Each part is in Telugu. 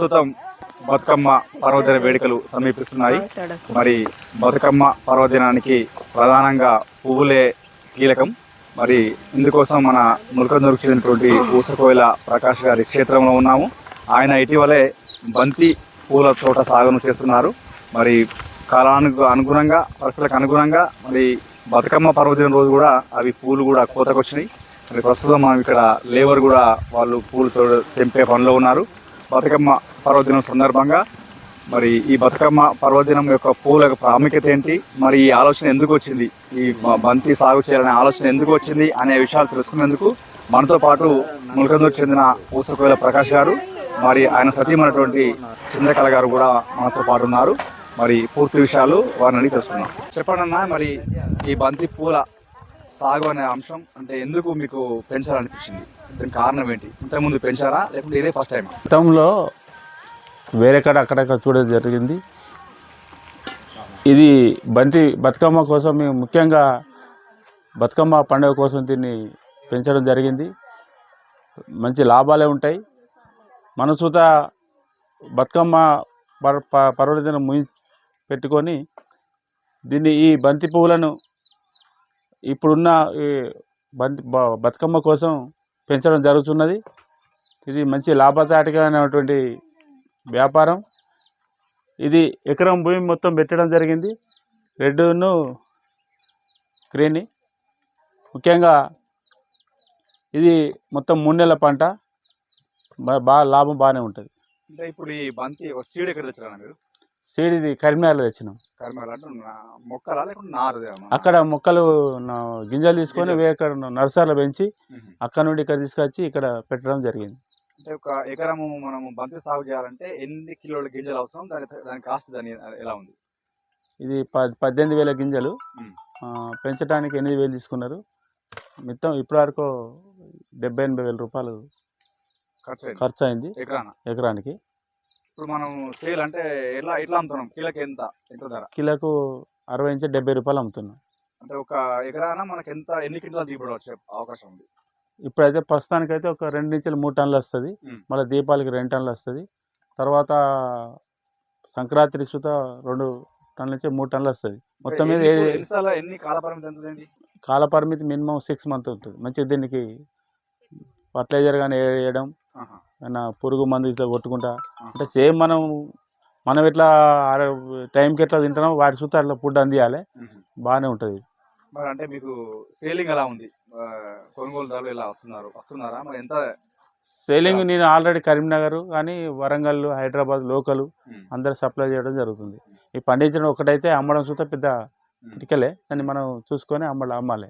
ప్రస్తుతం బతుకమ్మ పర్వదిన వేడుకలు సమీపిస్తున్నాయి. మరి బతుకమ్మ పర్వదినానికి ప్రధానంగా పువ్వులే కీలకం. మరి ఇందుకోసం మన ముల్కందూరుకు చెందినటువంటి ఊసకోయిల ప్రకాష్ గారి క్షేత్రంలో ఉన్నాము. ఆయన ఇటీవలే బంతి పూల తోట సాగును చేస్తున్నారు. మరి కాలానికి అనుగుణంగా, పరిస్థితులకు అనుగుణంగా మరి బతుకమ్మ పర్వదిన రోజు కూడా అవి పూలు కూడా కోతకొచ్చినాయి. మరి ప్రస్తుతం మనం ఇక్కడ లేబర్ కూడా వాళ్ళు పూలు తెంపే పనిలో ఉన్నారు. బతుకమ్మ పర్వదినం సందర్భంగా మరి ఈ బతుకమ్మ పర్వదినం యొక్క పూల ప్రాముఖ్యత ఏంటి, మరి ఈ ఆలోచన ఎందుకు వచ్చింది, ఈ బంతి సాగు చేయాలనే ఆలోచన ఎందుకు వచ్చింది అనే విషయాలు తెలుసుకునేందుకు మనతో పాటు ముల్కందూరు చెందిన ఊసకోయిల ప్రకాష్ గారు, మరి ఆయన సతీమైనటువంటి చంద్రకళ గారు కూడా మనతో పాటు ఉన్నారు. మరి పూర్తి విషయాలు వారిని అడిగి తెలుసుకున్నాం. చెప్పండి అన్న, మరి ఈ బంతి పూల సాగు అనే అంశం అంటే ఎందుకు మీకు పెంచాలనిపించింది? దానికి కారణం ఏంటి? ఇంతకుముందు పెంచారా లేకుంటే ఇదే ఫస్ట్ టైం? గతంలో వేరే కాడ అక్కడక్కడ చూడడం జరిగింది. ఇది బతుకమ్మ కోసం మేము ముఖ్యంగా బతుకమ్మ పండుగ కోసం దీన్ని పెంచడం జరిగింది. మంచి లాభాలే ఉంటాయి. మనసుత బతుకమ్మ పర్వదినం పెట్టుకొని దీన్ని ఈ బంతి పువ్వులను ఇప్పుడున్న ఈ బతుకమ్మ కోసం పెంచడం జరుగుతున్నది. ఇది మంచి లాభదాయకమైనటువంటి వ్యాపారం. ఇది ఎకరం భూమి మొత్తం పెట్టడం జరిగింది. రెడ్డును గ్రీని ముఖ్యంగా ఇది మొత్తం 3 నెలల పంట. బాగా లాభం బాగానే ఉంటుంది. అంటే ఇప్పుడు ఈ బంతి సీడ్ ఎక్కడ తెచ్చారా మీరు? సీడ్ ఇది కరీంనగర్లో తెచ్చినాం. కరీంనగర్ అంటే మొక్కలా లేకుంటే నారు? అక్కడ మొక్కలు గింజలు తీసుకొని అక్కడ నర్సరీలో పెంచి అక్కడ నుండి ఇక్కడ తీసుకొచ్చి ఇక్కడ పెట్టడం జరిగింది. అంటే ఒక ఎకరము మనము బంతి సాగు చేయాలంటే ఎన్ని కిలోల గింజలు అవసరం? దాని కాస్ట్ ఎలా ఉంది? ఇది 18,000 గింజలు. పెంచడానికి 8,000 తీసుకున్నారు. మొత్తం ఇప్పటి వరకు 70,000-80,000 రూపాయలు ఖర్చు అయింది ఎకరానికి. ఇప్పుడు మనం సేల్ అంటే ఎట్లా అమ్ముతున్నాం? కిలోకి ఎంత ధర? కిలోకు 60-70 రూపాయలు అమ్ముతున్నాం. అంటే ఒక ఎకరాన మనకి ఎన్ని క్వింటాలు దిగుబడి వచ్చే అవకాశం ఉంది? ఇప్పుడైతే ప్రస్తుతానికైతే ఒక 2-3 టన్నులు వస్తుంది. మళ్ళీ దీపావళికి 2 టన్నులు వస్తుంది. తర్వాత సంక్రాంతికి సుత 2 టన్నుల నుంచి 3 టన్నులు వస్తుంది. మొత్తం మీద ఎన్ని కాలపరిమితి ఎంత? కాలపరిమితి మినిమం 6 మంత్స్ ఉంటుంది. మంచిగా దీనికి ఫర్టిలైజర్ కానీ వేయడం, పురుగు మందు ఇట్లా కొట్టుకుంటా అంటే సేమ్ మనం ఎట్లా టైంకి ఎట్లా తింటున్నాం వాటి సుత అట్లా ఫుడ్ అందియాలి. బాగానే ఉంటుంది. మరి అంటే మీకు సేలింగ్ ఎలా ఉంది? కొనుగోలుదారులు ఎలా వస్తున్నారా? మరి ఎంత సేలింగ్? నేను ఆల్రెడీ కరీంనగర్ కానీ వరంగల్, హైదరాబాద్ లోకల్ అందరు సప్లై చేయడం జరుగుతుంది. ఈ పండించడం ఒకటైతే అమ్మడం సుత పెద్ద క్రిటికలే. దాన్ని మనం చూసుకొని అమ్మాలి.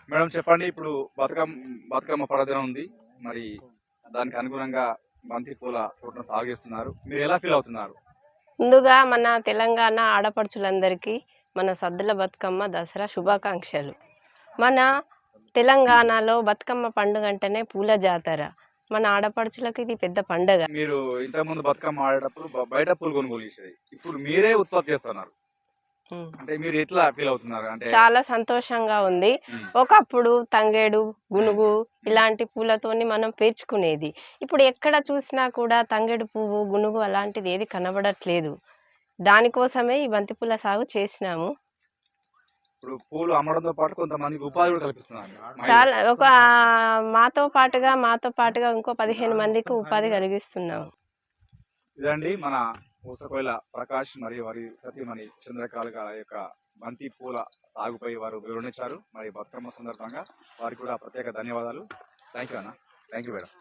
మేడం చెప్పండి, ఇప్పుడు బతుకమ్మ పర్వదినం ఉంది. మరి దానికి అనుగుణంగా బంతి పూల తోటను సాగు చేస్తున్నారు. మీరు ఎలా ఫీల్ అవుతున్నారు? ముందుగా మన తెలంగాణ ఆడపడుచులందరికీ మన సద్దుల బతుకమ్మ దసరా శుభాకాంక్షలు. మన తెలంగాణలో బతుకమ్మ పండుగ అంటేనే పూల జాతర. మన ఆడపడుచులకు ఇది పెద్ద పండుగ. మీరు ఇంతకుముందు బతుకమ్మ ఆడేటప్పుడు బయట పూలు కొనుగోలు చేసేది, ఇప్పుడు మీరే ఉత్పత్తి చేస్తున్నారు. అంటే మీరు ఎట్లా ఫీల్ అవుతున్నారు? అంటే చాలా సంతోషంగా ఉంది. ఒకప్పుడు తంగేడు, గునుగు ఇలాంటి పూలతోని మనం పేర్చుకునేది. ఇప్పుడు ఎక్కడ చూసినా కూడా తంగేడు పువ్వు, గునుగు అలాంటిది ఏది కనబడట్లేదు. దానికోసమే ఈ బంతి పూల సాగు చేసినాము. ఇప్పుడు పూలు అమ్మడంతో పాటు కొంతమందికి ఉపాధి కూడా కల్పిస్తున్నారు. చాలా మాతో పాటుగా ఇంకో 15 మందికి ఉపాధి కలిగిస్తున్నాము. ఇదండి మన ఊసకోయిల ప్రకాష్ మరియు వారి సతీమణి చంద్రకళ గారి యొక్క బంతి పూల సాగుపై వారు వివరించారు. మరి బతుకమ్మ సందర్భంగా వారికి కూడా ప్రత్యేక ధన్యవాదాలు. థ్యాంక్ యూ అన్న. Thank you madam.